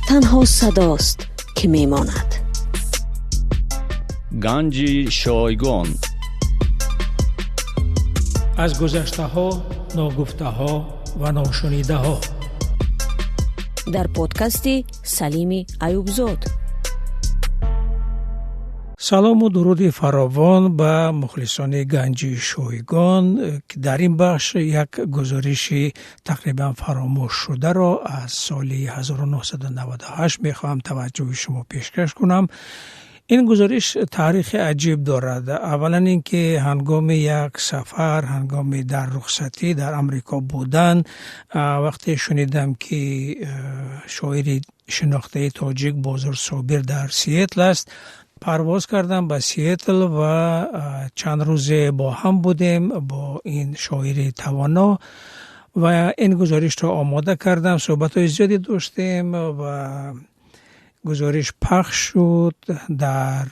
تنها صداست که میماند. گنج شایگان. از گذشته ها، ناگفته ها و ناشنیده ها. در پادکست سلیم ایوبزاد. سلام و درود فراوان به مخلصان گنج شایگان که در این بخش یک گزارش تقریبا فراموش شده را از سال 1998 میخواهم توجه شما پیشکش کنم. این گزارش تاریخ عجیب دارد. اولا اینکه هنگام یک سفر، هنگام در رخصتی در امریکا بودن، وقتی شنیدم که شاعری شناخته تاجیک بازار صابر در سیاتل است، پرواز کردم به سیاتل و چند روز با هم بودیم با این شاعر توانا و این گزارش را آماده کردم. صحبت‌های زیادی داشتیم و گزارش پخش شد در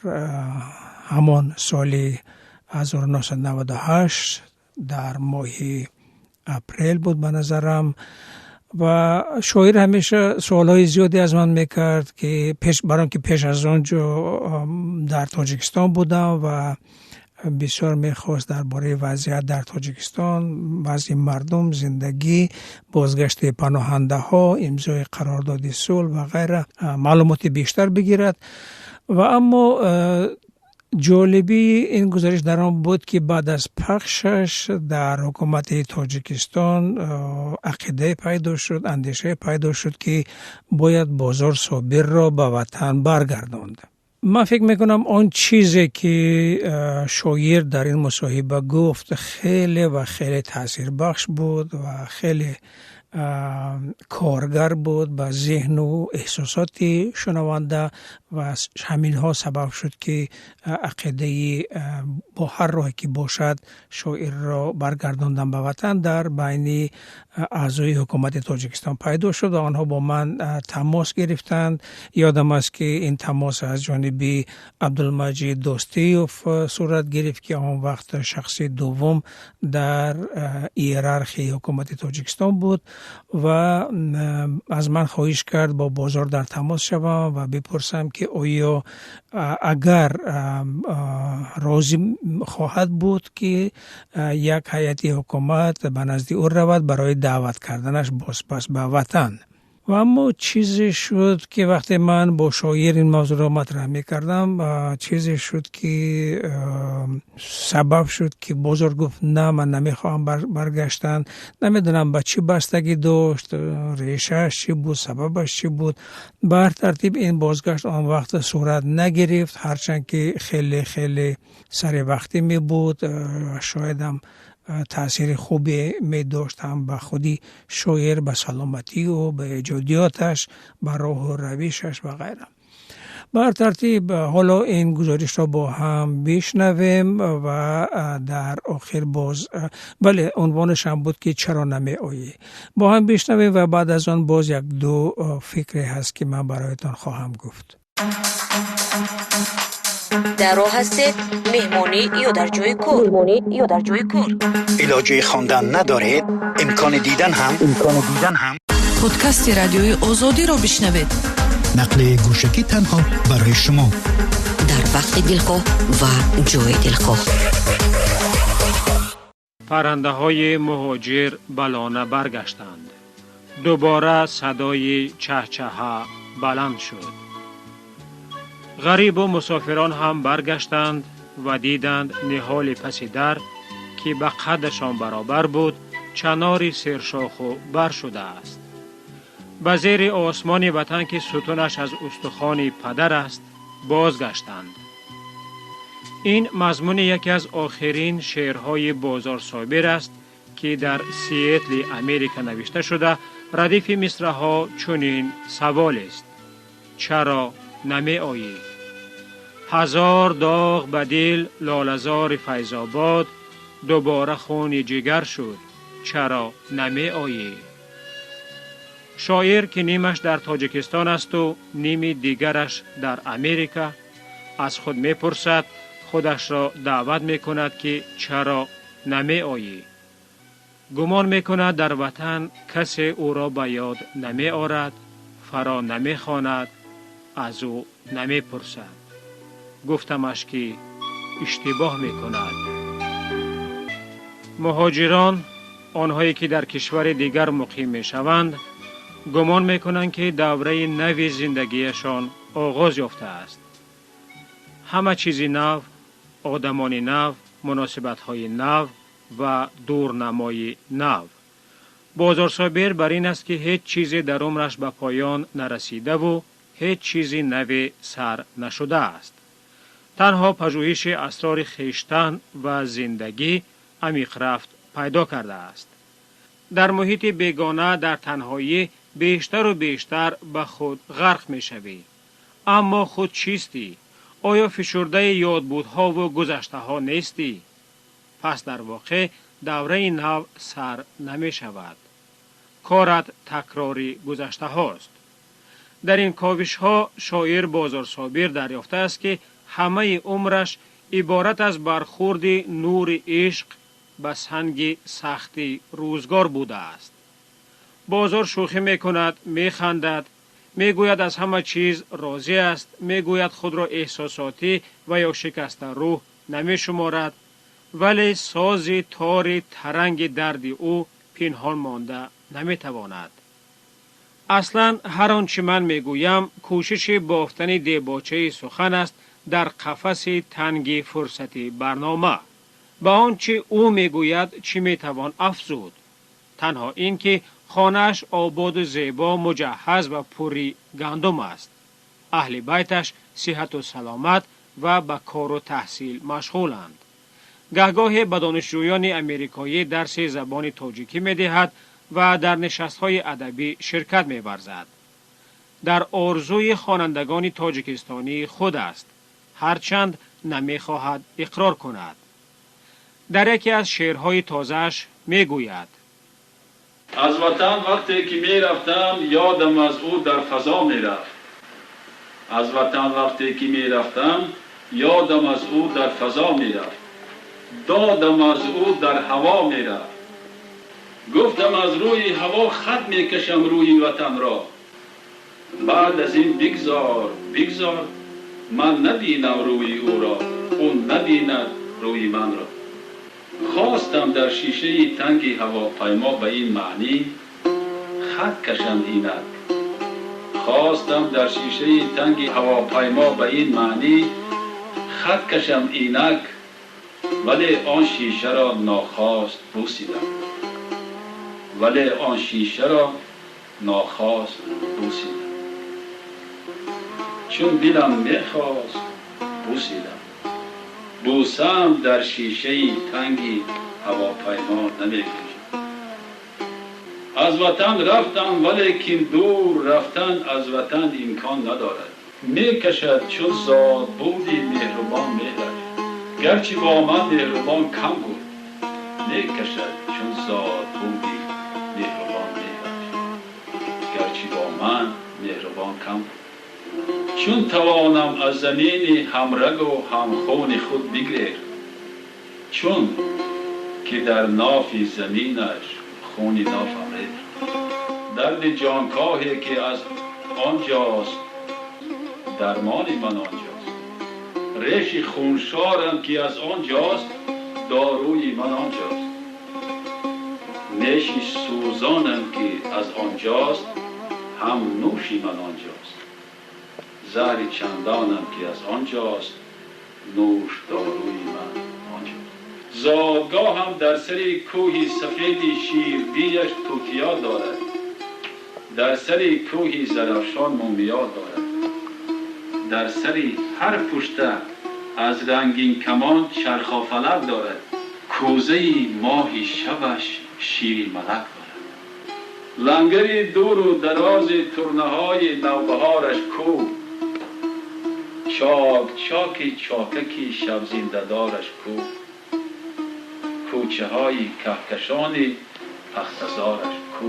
همان سال 1998 در ماه اپریل بود به نظرم. و شاعر همیشه سوالهای زیادی از من میکرد که برای که پیش از آنجا در تاجیکستان بودم و بسیار میخواست درباره وضعیت در تاجیکستان، وضع مردم، زندگی، بازگشت پناهنده ها، امضای قرارداد صلح و غیره معلومات بیشتر بگیرد. و اما جالبی این گزارش در آن بود که بعد از پخشش در حکومت تاجیکستان عقیده پیدا شد، اندیشه پیدا شد که باید بازار صابر را به وطن برگرداند. من فکر میکنم آن چیزی که شاعر در این مصاحبه گفت خیلی و خیلی تأثیر بخش بود و خیلی کارگر بود به ذهن و احساسات شنونده و همین ها سبب شد که عقیده با هر راهی که باشد شاعر را برگرداندن به وطن در بین اعضای حکومت تاجیکستان پیدا شد و آنها با من تماس گرفتند. یادم است که این تماس از جانب عبدالمجید دوستیوف صورت گرفت که آن وقت شخص دوم در هیرارخی حکومت تاجیکستان بود و از من خواهش کرد با بازار در تماس شوم و بپرسم که آیا اگر راضی خواهد بود که یک هیئت حکومت به نزد او رود برای دعوت کردنش بازپس به وطن. و اما چیزی شد که وقتی من با شاعر این موضوع را مطرح می‌کردم، چیزی شد که سبب شد که بازار گفت نه من نمیخوام برگشتن. نمیدونم به چی بستگی داشت، ریشهش چی بود، سببش چی بود. بر ترتیب این بازگشت آن وقت صورت نگرفت، هرچند که خیلی خیلی سر وقتی می بود. شایدم تأثیر خوبی می داشت هم به خودی شاعر، به سلامتی و به ایجادیاتش، به راه و رویشش و غیره. بر ترتیب حالا این گزارش را با هم بشنویم و در آخر باز عنوانش هم بود که چرا نمی آیی. با هم بشنویم و بعد از آن باز یک دو فکری هست که من برایتان خواهم گفت. در راه هستید مهمانی یا در جای کار. علاجه خواندن ندارید؟ امکان دیدن هم پادکست رادیوی آزادی را بشنوید. نقل گوشکی تنها برای شما در وقت دلخواه و جای دلخواه. پرنده های مهاجر بلانه برگشتند. دوباره صدای چهچها بلند شد. غریب و مسافران هم برگشتند و دیدند نهال پس در که به قدشان برابر بود چناری سرشاخ و بر شده است. به زیر آسمان وطن که ستونش از استخوان پدر است بازگشتند. این مضمون یکی از آخرین شعرهای بازار صابر است که در سیاتل امریکا نوشته شده. ردیف مصرع‌ها چنین سوال است: چرا نمی آیی؟ هزار داغ به دل لاله‌زار فیض‌آباد، دوباره خون جگر شد چرا نمی آیی؟ شاعر که نیمش در تاجیکستان است و نیمی دیگرش در امریکا از خود می پرسد، خودش را دعوت می کند که چرا نمی آیی؟ گمان میکند در وطن کسی او را به یاد نمی آرد، فرا نمی خواند، از او نمی پرسد. گفتمش که اشتباه میکند. مهاجران، آنهایی که در کشور دیگر مقیم میشوند، گمان میکنند که دوره نوی زندگیشان آغاز یافته است. همه چیز نو، آدمان نو، مناسبت‌های نو و دورنمای نو. بازارصابر بر این است که هیچ چیزی در عمرش به پایان نرسیده و هیچ چیزی نوی سر نشده است. تنها پژوهش اسرار خویشتن و زندگی عمیق رفت پیدا کرده است. در محیط بیگانه در تنهایی بیشتر و بیشتر به خود غرق می شوی. اما خود چیستی؟ آیا فشرده یادبودها و گذشته ها نیستی؟ پس در واقع دوره نو سر نمی شود. کارت تکراری گذشته هاست. در این کاوش ها شاعر بازارصابر دریافته است که همه عمرش عبارت از برخورد نور عشق به سنگ سختی روزگار بوده است. بازار شوخی می کند، می خندد، می گوید از همه چیز راضی است، می گوید خود را احساساتی و یا شکسته روح نمی شمارد، ولی ساز تار ترنگ درد او پنهان مانده نمی تواند. اصلا هر آنچه من می گویم کوشش بافتن دیباچه سخن است در قفس تنگ فرصتی برنامه. با آنچه او می گوید چی می توان افزود؟ تنها این که خانه‌اش آباد و زیبا، مجهز و پوری گندم است. اهل بیتش صحت و سلامت و به کار و تحصیل مشغولند. گهگاه به دانشجویان امریکایی درس زبان تاجیکی می دهد و در نشست‌های ادبی شرکت می ورزد. در آرزوی خوانندگان تاجیکستانی خود است، هرچند نمی خواهد اقرار کند. در یکی از شعرهای تازه‌اش می گوید: از وطن وقتی که می رفتم یادم از او در فضا می رفت. از وطن وقتی که می رفتم یادم از او در فضا می رفت. دادم از او در هوا می رفت. گفتم از روی هوا خط می کشم روی وطن را. بعد از این بگذار بگذار، من نبینم روی او را، اون نبیند روی من را. خواستم در شیشه تنگ هواپیما به این معنی خط کشم اینک. خواستم در شیشه تنگ هواپیما به این معنی خط کشم اینک، ولی آن شیشه را ناخواست بوسیدم. ولی آن شیشه را ناخواست بوسیدم. چون دلم میخواست بوسیدم. بوسم در شیشه تنگی هواپیما نمیکشم. از وطن رفتم ولیکن دور رفتن از وطن امکان ندارد. میکشد چون زاد بودی مهربان مهرش، گرچه با من مهربان کم بود. میکشد چون زاد بودی مهربان مهرش، گرچه با من مهربان کم بود. چون توانم از زمین همرگ و همخون خود بگریر، چون که در ناف زمینش خونی نافم رید. درد جانکاهی که از آنجاست درمان من آنجاست. ریش خونشارم که از آنجاست داروی من آنجاست. نیشی سوزانم که از آنجاست هم نوشی من آنجاست. زهر چندانم که از آنجاست نوش داروی من آنجاست. زادگاه هم در سری کوهی سفید شیربیش توتیا دارد. در سری کوهی زرافشان مومیا دارد. در سری هر پشته از رنگین کمان چرخافلک دارد. کوزه ماهی شبش شیر ملک دارد. لنگری دور و دراز ترنه های نوبهارش کو، چاک چاکی چاککی شب زنده دارش کو. کوچه های کهکشانی پختزارش کو.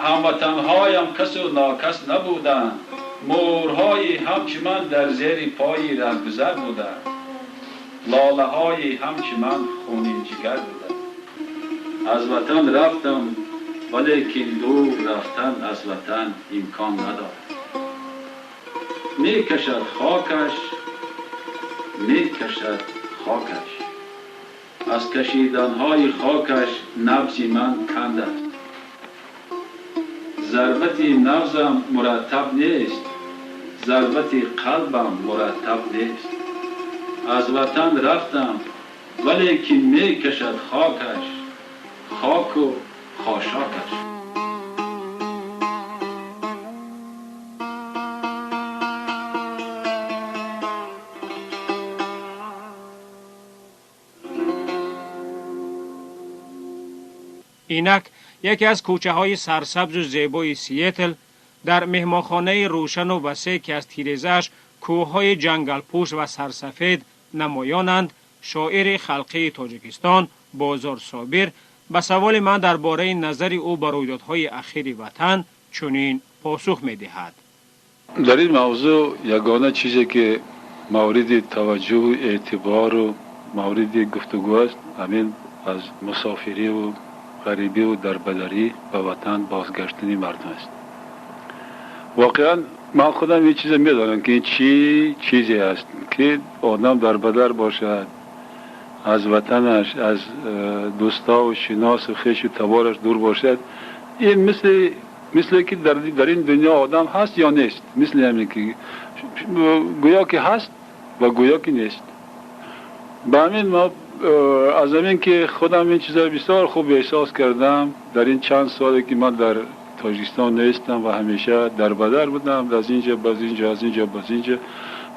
هموطنهایم کس و ناکس نبودند. مورهای همچه من در زیر پای رهگذر بودند. لاله های همچه من خونین جگر بودند. از وطن رفتم ولیکن دور رفتن از وطن امکان ندارد. می کشد خاکش، می کشد خاکش، از کشیدنهای خاکش نبض من کند است. ضربت نبضم مرتب نیست، ضربت قلبم مرتب نیست. از وطن رفتم ولیکن می کشد خاکش، خاک و خاشاکش. اینک یکی از کوچه های سرسبز و زیبای سیاتل در مهمانخانه روشن و وسیع که از تیره‌اش کوههای جنگل پوش و سرسفید نمایانند، شاعر خلقی تاجیکستان بازار صابر به سوال من درباره نظر او بر رویدادهای اخیر وطن چنین پاسخ می‌دهد. در این موضوع یگانه چیزی که مورد توجه و اعتبار و مورد گفتگو است همین از مسافری و غریبی و دربدری به وطن بازگشتن مردم است. واقعا من خودم یه چیز میدانم که این چیزی است که آدم دربدر باشد، از وطنش، از دوستا و شناس و خویش و تبارش دور باشد. این مثل که در این دنیا آدم هست یا نیست، مثل همین که گویا که هست و گویا که نیست. به همین ما از همین که خودم این چیزا بسیار خوب احساس کردم در این چند سالی که من در تاجیکستان نیستم و همیشه دربدر بودم، از اینجا باز اینجا، از اینجا باز اینجا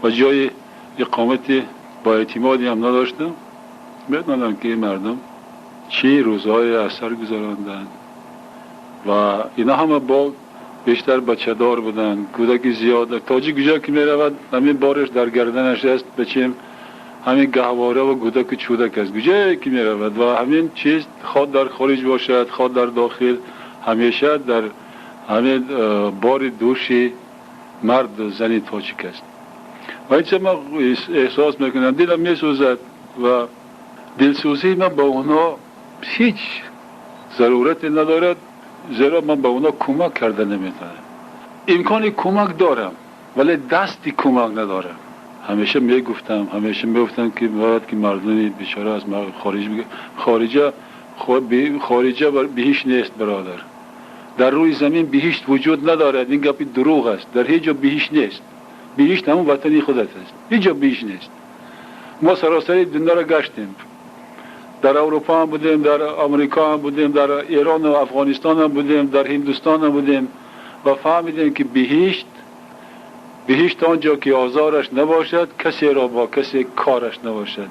و جای اقامت با اعتمادی هم نداشتم. میدونم که مردم چی روزهای اثر گذراندن و اینا همه با بیشتر بچه دار بودن، کودک زیاد. تاجیک جا که میرود همین بارش در گردنش است، بچیم همین گهواره و کودک چودک است گوشه که میرود و همین چیز خود در خارج باشد خود در داخل همیشه در همین بار دوشی مرد و زنی تاجیک است. و اینچه من احساس میکنم دلم میسوزد و دلسوزی من با اونا هیچ ضرورت ندارد، زیرا من با اونا کمک کرده نمیتونم. امکان کمک دارم ولی دستی کمک ندارم. همیشه میگفتم که باید که مردم بیچاره از خارج بگه خارجه بهشت نیست برادر. در روی زمین بهشت وجود ندارد، این گپی دروغ است. در هیچ جا بهشت نیست. بهشت همون وطنی خودت است، هیچ جا بهشت نیست. ما سراسر دنیا را گشتیم، در اروپا هم بودیم، در آمریکا هم بودیم، در ایران و افغانستان هم بودیم، در هندوستان هم بودیم و فهمیدیم که بهشت آنجا که آزارش نباشد، کسی را با کسی کارش نباشد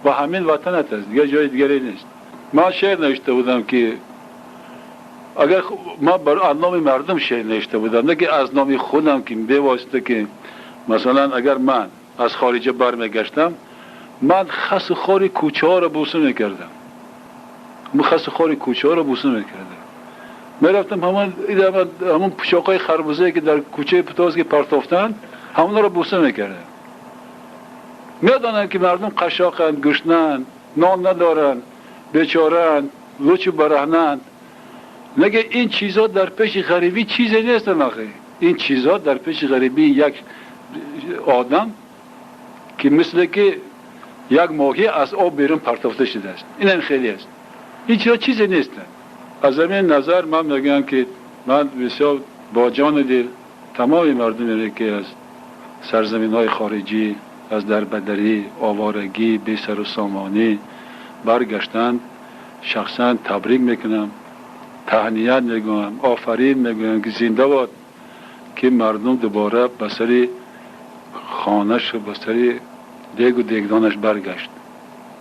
و همین وطنت است، دیگه جای دیگری نیست. من شعر نوشته بودم که اگر من بر نام مردم شعر نوشته بودم، نه که از نام خودم که به واسطه که مثلا اگر من از خارجه برمیگشتم من خس خاری کوچه ها را بوسه میکردم، میرفتم همون پوشاقای خربوزه که در کوچه پتاز که پرتافتن همون را بوسه میکردم. میدانن که مردم قشاقند، گشنند، نان ندارن، بیچارند، لوچ برهنند. نگه این چیزا در پیش غریبی چیزی نیست. این چیزا در پیش غریبی یک آدم که مثل که یک ماهی از آب بیرون پرتافته شده است، این خیلی است. این چیزا چیزی نیست. از همین نظر من میگم که من بسیار با جان دل تمام مردمی که از سرزمین های خارجی، از دربدری، آوارگی، بی سر و سامانی برگشتند شخصا تبریک میکنم، تهنیت میگم، آفرین میگم که زنده باد که مردم دوباره به سر خانش و به سر دیگ و دیگدانش برگشت.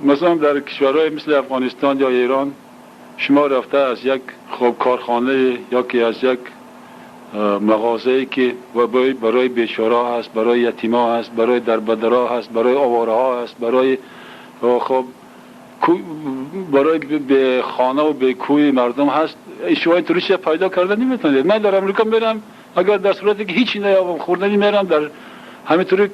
مثلا در کشورهای مثل افغانستان یا ایران شما رفته از یک کارخانه یا که از یک مغازه‌ای که برای بیچاره هست، برای یتیما هست، برای دربدرها هست، برای آوارها هست، برای به خانه و به کوی مردم هست، شما اینطوری چیز پیدا کردن نمیتونید. من در امریکا میرم، اگر در صورتی که هیچی نیابم خوردنی میرم در همینطوری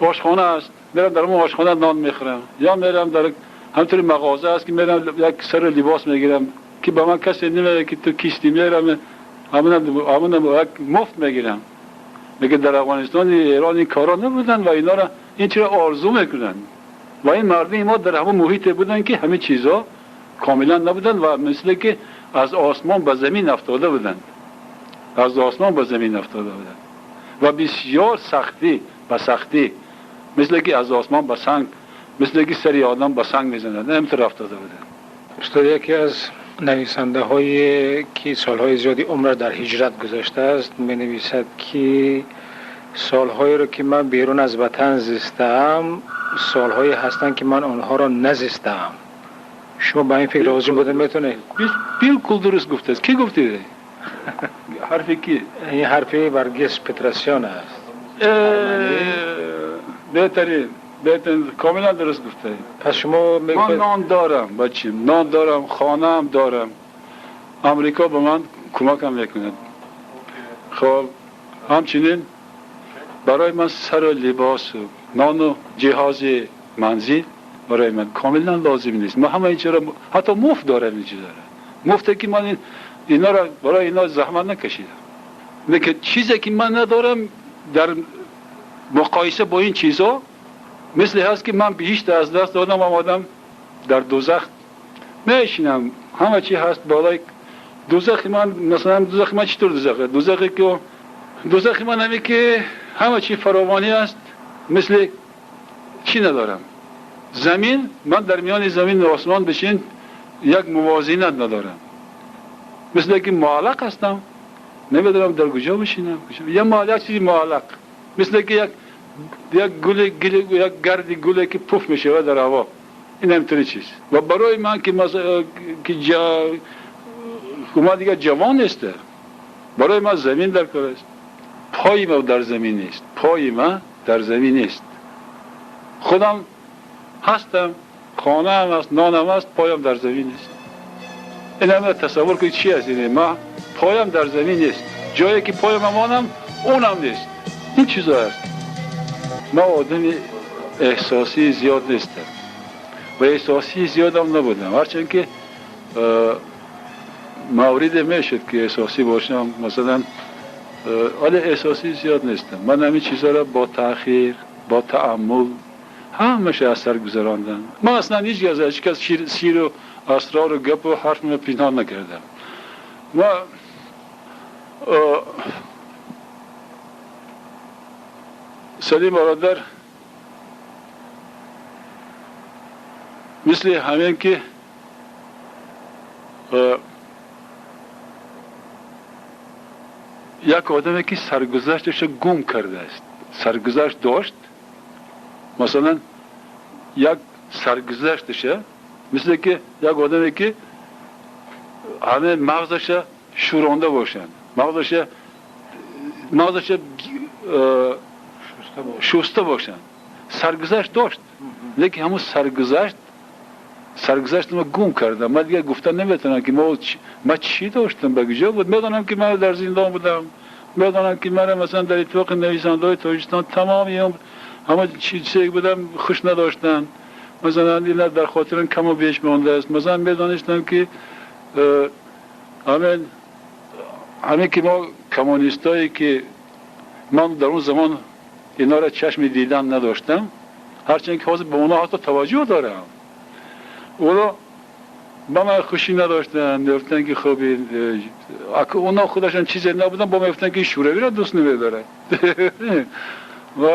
آشخانه هست، میرم در اون آشخانه نان میخورم، یا میرم در همینطوری مغازه هست که میرم یک سر لباس میگیرم که با من کسی نمیگه که تو کیستی میرم همون مفت میگیرم. میگه در افغانستان ایران این کارا نبودن و اینا را این چرا آرزو میکنن و این مردم ما در همون محیط بودن که همه چیزا کاملا نبودن و مثل که از آسمان به زمین افتاده بودند. از آسمان به زمین افتاده بودند و بسیار سختی مثل که از آسمان به سنگ، مثل که سری آدم به سنگ میزنند همینطور افتاده بودند. استاد یکی از نویسنده هایی که سالهای زیادی عمر در هجرت گذاشته است می نویسد که سالهایی رو که من بیرون از وطن زیستم سالهایی هستند که من آنها را نزیستم. شما با این فکر راضی بودن میتونه؟ بالکل درست گفته است. کی گفته؟ حرفی کی؟ این حرفی ورگیس پتراسیان است. بهترین کاملا درست گفته. پس شما من نان دارم بچیم، نان دارم، خانه هم دارم. امریکا به من کمک هم میکند. خب همچنین برای من سر و لباس و نان و جهاز منزل برای من کاملا لازم نیست. من همه اینجا حتی مفت دارم اینجا دارم. مفته که من اینا را برای اینا زحمت نکشیدم. میگه چیزی که من ندارم در مقایسه با این چیزا مثل هست که من بیشتر از دست دادم آمدم در دوزخ میشینم. همه چی هست بالای دوزخ من. مثلا دوزخ من چطور دوزخه؟ دوزخ من همی که همه چی فراوانی است. مثل چی ندارم؟ زمین، من در میان زمین و آسمان بشین یک موازینت ندارم. مثل که معلق هستم، نمیدونم در کجا بشینم. یه معلق چیزی معلق، مثل که یک گرد گله که پف میشه در هوا. این همینطوری چیز. و برای من که ما دیگه جوان نیسته، برای من زمین در کار است. پای ما در زمین نیست. پای ما در زمین نیست. خودم هستم، خانه هم هست، نانم هست، پایم در زمین نیست. این همه تصور کنید چی هست اینه؟ ما پایم در زمین نیست. جایی که پایم مانم اونم نیست. این چیزا هست. ما آدم احساسی زیاد نیستم و احساسی زیاد هم نبودم. هرچند که موارد میشد که احساسی باشم، مثلا ولی احساسی زیاد نیستم. من همین چیزا را با تأخیر، با تأمل همش اثر گذراندم. من اصلا هیچ کس شیر و اسرار و گپ و حرف من پنهان نکردم. ما سلیم برادر مثل همین که یک آدمی که سرگذشتش گم کرده است. سرگذشت داشت، مثلا یک سرگذشتش مثل که یک آدمی که همه مغزش شورانده باشند، مغزش شسته باشند. سرگذشت داشت، لیکن همون سرگذشت ما گم کردم. من دیگه گفتن نمیتونم که ما چی داشتم بگیجا بود. میدانم که من در زندان بودم، میدانم که من مثلا در اتفاق نویسنده‌های تاجیکستان تمامی همه چیزی بودم خوش نداشتن. مثلا اینا در خاطرم کم و بیش مانده است. مثلا میدانستم که همین که ما کمونیستایی که من در اون زمان اینا را چشم دیدن نداشتم، هرچند که حاضر به اونا حتی توجه دارم، اونا با من خوشی نداشتن. میگفتن که خب اونا خودشان چیزی نبودن، با من میگفتن که شوروی را دوست نمیدارن. و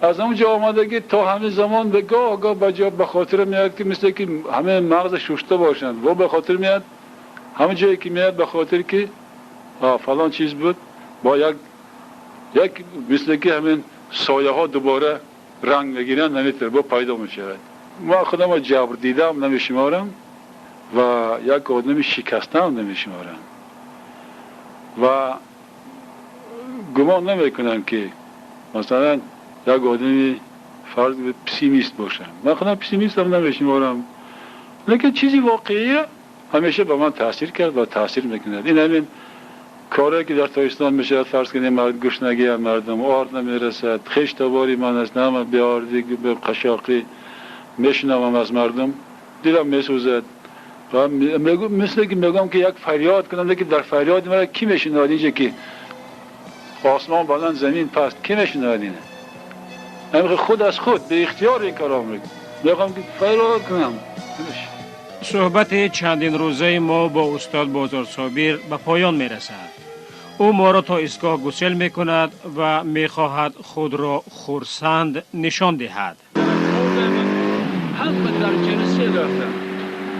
از اونجا آمده که تا همین زمان به گاه به خاطر میاد که مثل که همه مغز شسته باشند و به خاطر میاد همه جایی که میاد به خاطر که فلان چیز بود، با یک مثل که همین سایه ها دوباره رنگ میگیرن، نمیتونه با پیدا میشه. ما خودم جبر دیدم نمیشمارم و یک آدمی شکسته هم نمیشمارم و گمان نمیکنم که مثلا یک آدمی فرض پسیمیست باشم. من خودم پسیمیست هم نمیشمارم، لیکن چیزی واقعیه همیشه به من تاثیر کرد و تاثیر میکنه. این همین کاری که در تاجیکستان میشه، فرض کنید مرد گشنگی مردم آرد نمیرسد، خشت باری من از نام بیاردی به قشاقی میشنوم از مردم، دلم میسوزد مثل که میگم که یک فریاد کنم که در فریاد مرا کی میشنواد اینجا که آسمان بلند زمین پست کی میشنواد اینه؟ همین خود از خود به اختیار این کارا میکنم. میگم که فریاد کنم. صحبت چندین روزه ما با استاد بازار صابر به پایان میرسد. او ما را تا ایستگاه گسل میکند و میخواهد خود را خرسند نشان دهد. همه در جلسه داشتم.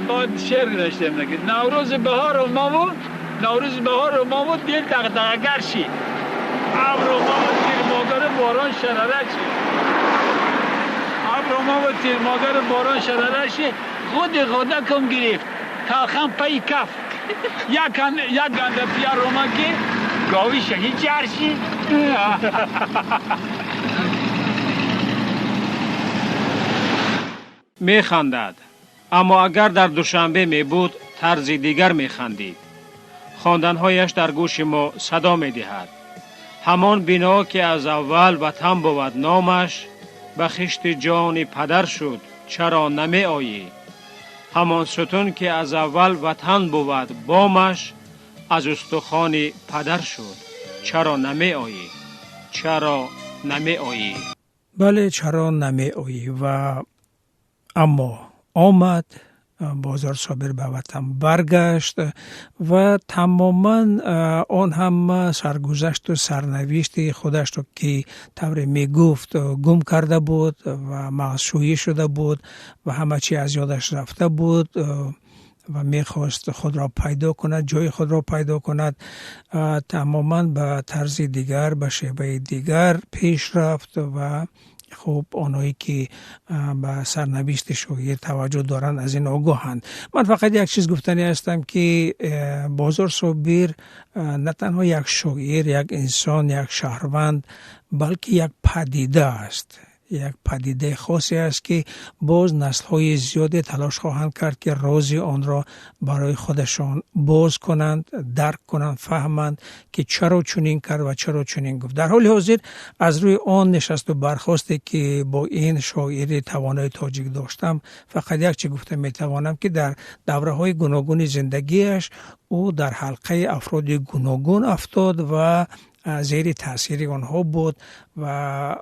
باید شعر نوشتم نگه نوروز بهار اومد، نوروز بهار اومد دل دغدغه‌گر شد. ابر اومد تیر مادر باران شراره شد. ابر اومد تیر مادر باران شراره شد. خود کم گرفت. تلخم پای کف. یک گنده پیار اومد که گاوی شهید جرشی. می خندد، اما اگر در دوشنبه می بود طرز دیگر می خندید. خواندنهایش در گوش ما صدا می دهد. همان بنا که از اول وطن بود نامش، به خشت جان پدر شد چرا نمی آیی؟ همان ستون که از اول وطن بود بامش، از استخوان پدر شد چرا نمی آیی؟ چرا نمی آیی؟ بله چرا نمی آیی؟ و اما آمد، بازار صابر به وطن برگشت و تماما آن هم سرگذشت و سرنوشت خودش رو که طور می گفت گم کرده بود و معصویی شده بود و همه چی از یادش رفته بود و میخواست خود را پیدا کند، جای خود را پیدا کند. تماما به طرز دیگر، به شیوه دیگر پیش رفت و خب آنهایی که به سرنوشت شاعر توجه دارن از این آگاهند. من فقط یک چیز گفتنی هستم که بازار صابر نه تنها یک شاعر، یک انسان، یک شهروند، بلکه یک پدیده است، یک پدیده خاصی است که باز نسل‌های زیادی تلاش خواهند کرد که راز آن را برای خودشان باز کنند، درک کنند، فهمند که چرا چنین کرد و چرا چنین گفت. در حال حاضر از روی آن نشست و برخاستی که با این شاعر توانای تاجیک داشتم، فقط یک چیز گفته میتوانم که در دوره‌های گوناگون زندگیش او در حلقه افراد گوناگون افتاد و زیر تاثیر آنها بود و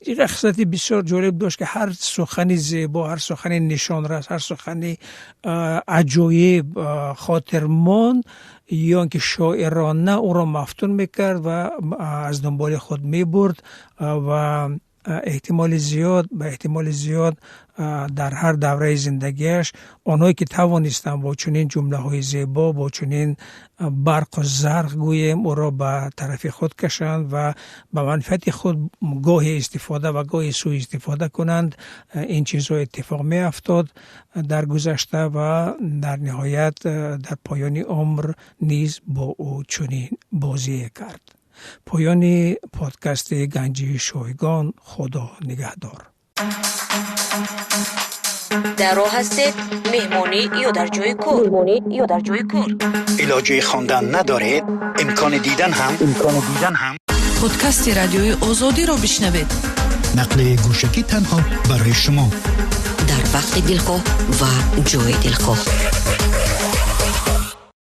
این خصلتی بسیار جالب داشت که هر سخنی زیبا، هر سخنی نشانرس، هر سخنی عجایب خاطرمان یا که شاعرانه او را مفتون میکرد و از دنبال خود میبرد و احتمال زیاد در هر دوره زندگیش آنهایی که توانستن با چنین جمله های زیبا، با چنین برق و زرق گویم او را به طرف خود کشند و به منفعت خود گاهی استفاده و گاهی سوء استفاده کنند. این چیزها اتفاق می افتاد در گذشته و در نهایت در پایان عمر نیز با او چنین بازی کرد. پایان پادکست گنجی شایگان. خدا نگهدار. در راه هستید، مهمانی یا در جای کار. علاجه خواندن ندارید؟ امکان دیدن هم پادکست رادیوی آزادی رو بشنوید. نقل گوشکی تنها برای شما، در وقت دلخواه و جای دلخواه.